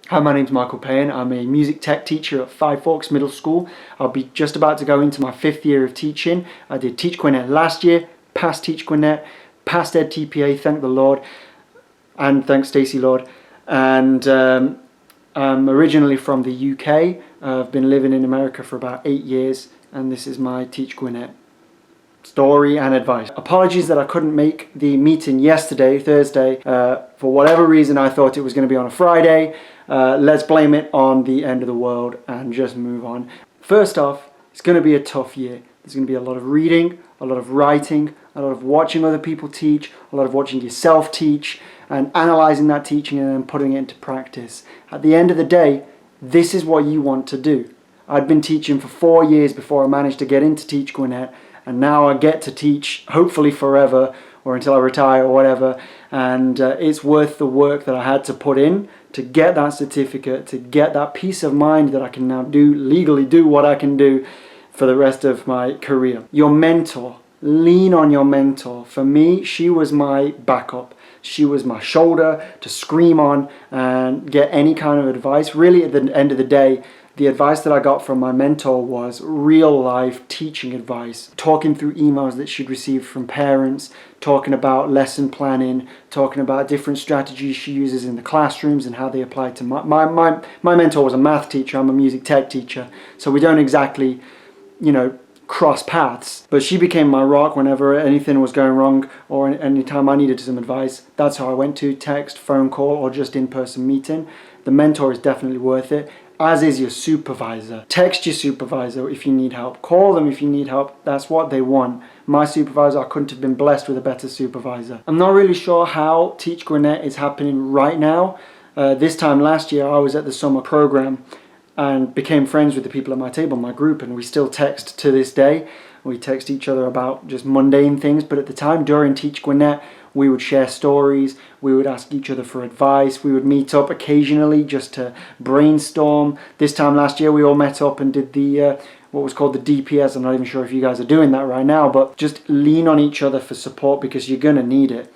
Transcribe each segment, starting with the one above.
Hi, my name's Michael Payne. I'm a music tech teacher at Five Forks Middle School. I'll be just about to go into my 5th year of teaching. I did Teach Gwinnett last year, passed Teach Gwinnett, passed Ed TPA, thank the Lord, and thanks Stacey Lord. And I'm originally from the UK. I've been living in America for about 8 years, and this is my Teach Gwinnett story and advice. Apologies that I couldn't make the meeting yesterday, Thursday. For whatever reason, I thought it was going to be on a Friday. Let's blame it on the end of the world and just move on. First off, it's going to be a tough year. There's going to be a lot of reading, a lot of writing, a lot of watching other people teach, a lot of watching yourself teach and analysing that teaching and then putting it into practice. At the end of the day, this is what you want to do. I'd been teaching for 4 years before I managed to get into Teach Gwinnett, and now I get to teach hopefully forever or until I retire or whatever, and it's worth the work that I had to put in to get that certificate, to get that peace of mind that I can now legally do what I can do for the rest of my career. Your mentor, lean on your mentor. For me, she was my backup. She was my shoulder to scream on and get any kind of advice. Really, at the end of the day, the advice that I got from my mentor was real life teaching advice, talking through emails that she'd received from parents, talking about lesson planning, talking about different strategies she uses in the classrooms and how they apply to my mentor was a math teacher, I'm a music tech teacher, so we don't exactly, cross paths, but she became my rock whenever anything was going wrong or anytime I needed some advice. That's how I went to: text, phone call, or just in-person meeting. The mentor is definitely worth it, as is your supervisor. Text your supervisor if you need help. Call them if you need help. That's what they want. My supervisor, I couldn't have been blessed with a better supervisor. I'm not really sure how Teach Gwinnett is happening right now. This time last year, I was at the summer program and became friends with the people at my table, my group, and we still text to this day. We text each other about just mundane things, but at the time during Teach Gwinnett, we would share stories, we would ask each other for advice, we would meet up occasionally just to brainstorm. This time last year we all met up and did the what was called the DPS. I'm not even sure if you guys are doing that right now, but just lean on each other for support because you're gonna need it.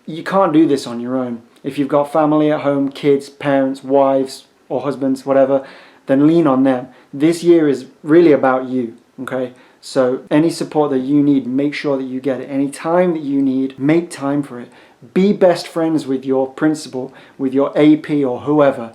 You can't do this on your own. If you've got family at home, kids, parents, wives or husbands, whatever, then lean on them. This year is really about you, okay? So any support that you need, make sure that you get it. Any time that you need, make time for it. Be best friends with your principal, with your AP or whoever,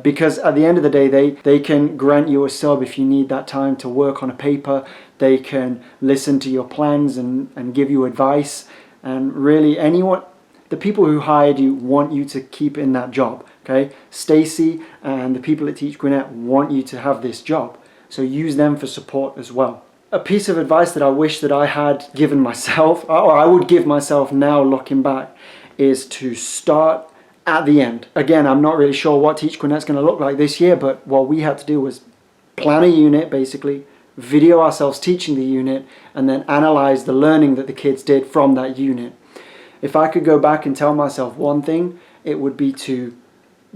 because at the end of the day, they can grant you a sub if you need that time to work on a paper. They can listen to your plans and give you advice. And really the people who hired you want you to keep in that job, okay? Stacey and the people at Teach Gwinnett want you to have this job. So use them for support as well. A piece of advice that I wish that I had given myself, or I would give myself now looking back, is to start at the end. Again, I'm not really sure what Teach Gwinnett's going to look like this year, but what we had to do was plan a unit basically, video ourselves teaching the unit, and then analyze the learning that the kids did from that unit. If I could go back and tell myself one thing, it would be to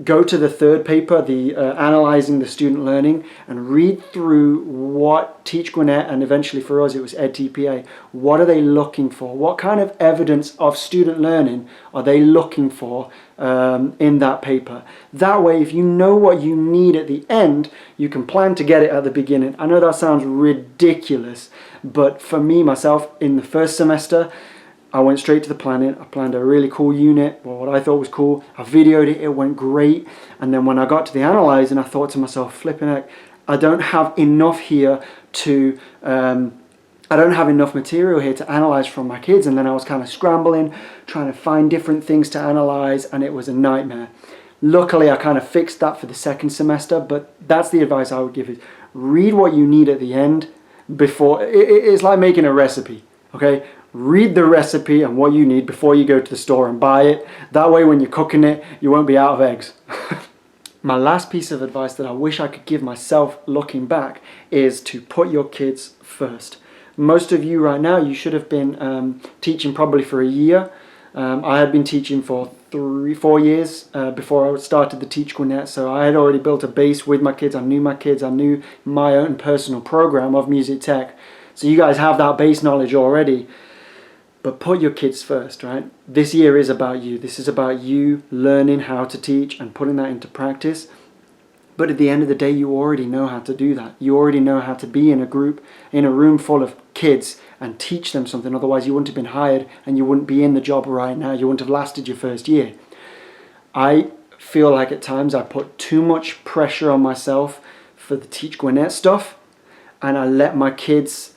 go to the third paper, the analyzing the student learning, and read through what Teach Gwinnett, and eventually for us it was Ed TPA, what are they looking for? What kind of evidence of student learning are they looking for in that paper? That way, if you know what you need at the end, you can plan to get it at the beginning. I know that sounds ridiculous, but for me, myself, in the first semester, I went straight to the planning. I planned a really cool unit, or what I thought was cool. I videoed it, it went great. And then when I got to the analyzing, I thought to myself, flipping heck, I don't have enough here to, I don't have enough material here to analyze from my kids. And then I was kind of scrambling, trying to find different things to analyze, and it was a nightmare. Luckily, I kind of fixed that for the second semester, but that's the advice I would give is read what you need at the end before, it's like making a recipe, okay? Read the recipe and what you need before you go to the store and buy it. That way when you're cooking it, you won't be out of eggs. My last piece of advice that I wish I could give myself looking back is to put your kids first. Most of you right now, you should have been teaching probably for a year. I had been teaching for 4 years before I started the Teach Gwinnett, so I had already built a base with my kids. I knew my kids, I knew my own personal program of music tech. So you guys have that base knowledge already. But put your kids first, right? This year is about you. This is about you learning how to teach and putting that into practice. But at the end of the day, you already know how to do that. You already know how to be in a group, in a room full of kids and teach them something. Otherwise, you wouldn't have been hired and you wouldn't be in the job right now. You wouldn't have lasted your first year. I feel like at times I put too much pressure on myself for the Teach Gwinnett stuff, and I let my kids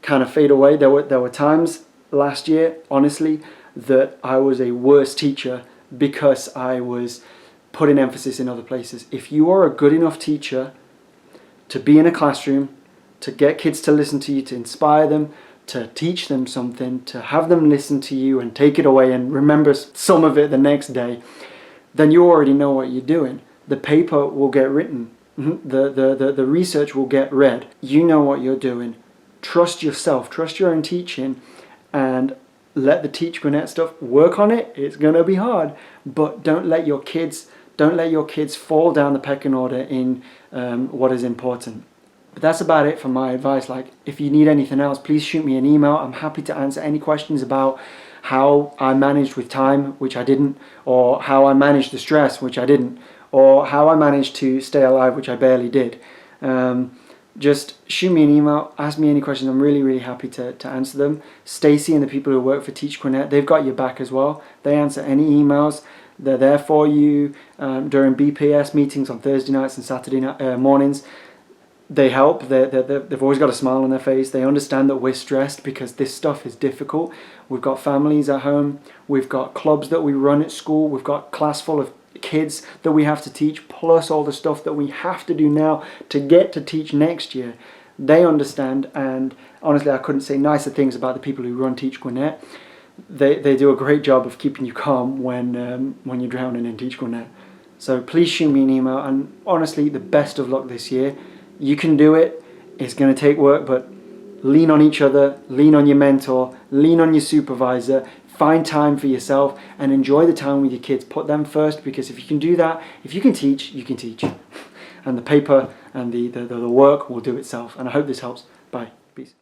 kind of fade away. There were times last year, honestly, that I was a worse teacher because I was putting emphasis in other places. If you are a good enough teacher to be in a classroom, to get kids to listen to you, to inspire them, to teach them something, to have them listen to you and take it away and remember some of it the next day, then you already know what you're doing. The paper will get written. The research will get read. You know what you're doing. Trust yourself. Trust your own teaching and let the Teach Gwinnett stuff work on it. It's going to be hard, but don't let your kids fall down the pecking order in what is important. But that's about it for my advice. Like, if you need anything else, please shoot me an email. I'm happy to answer any questions about how I managed with time, which I didn't, or how I managed the stress, which I didn't, or how I managed to stay alive, which I barely did. Just shoot me an email, ask me any questions. I'm really, really happy to answer them. Stacy and the people who work for Teach Gwinnett, they've got your back as well. They answer any emails. They're there for you during BPS meetings on Thursday nights and Saturday mornings. They help. They've always got a smile on their face. They understand that we're stressed because this stuff is difficult. We've got families at home. We've got clubs that we run at school. We've got class full of kids that we have to teach, plus all the stuff that we have to do now to get to teach next year. They understand, and honestly, I couldn't say nicer things about the people who run Teach Gwinnett. They do a great job of keeping you calm when you're drowning in Teach Gwinnett. So please shoot me an email, and honestly, the best of luck this year. You can do it. It's going to take work, but lean on each other, lean on your mentor, lean on your supervisor, find time for yourself and enjoy the time with your kids. Put them first, because if you can do that, if you can teach, you can teach. And the paper and the work will do itself. And I hope this helps. Bye. Peace.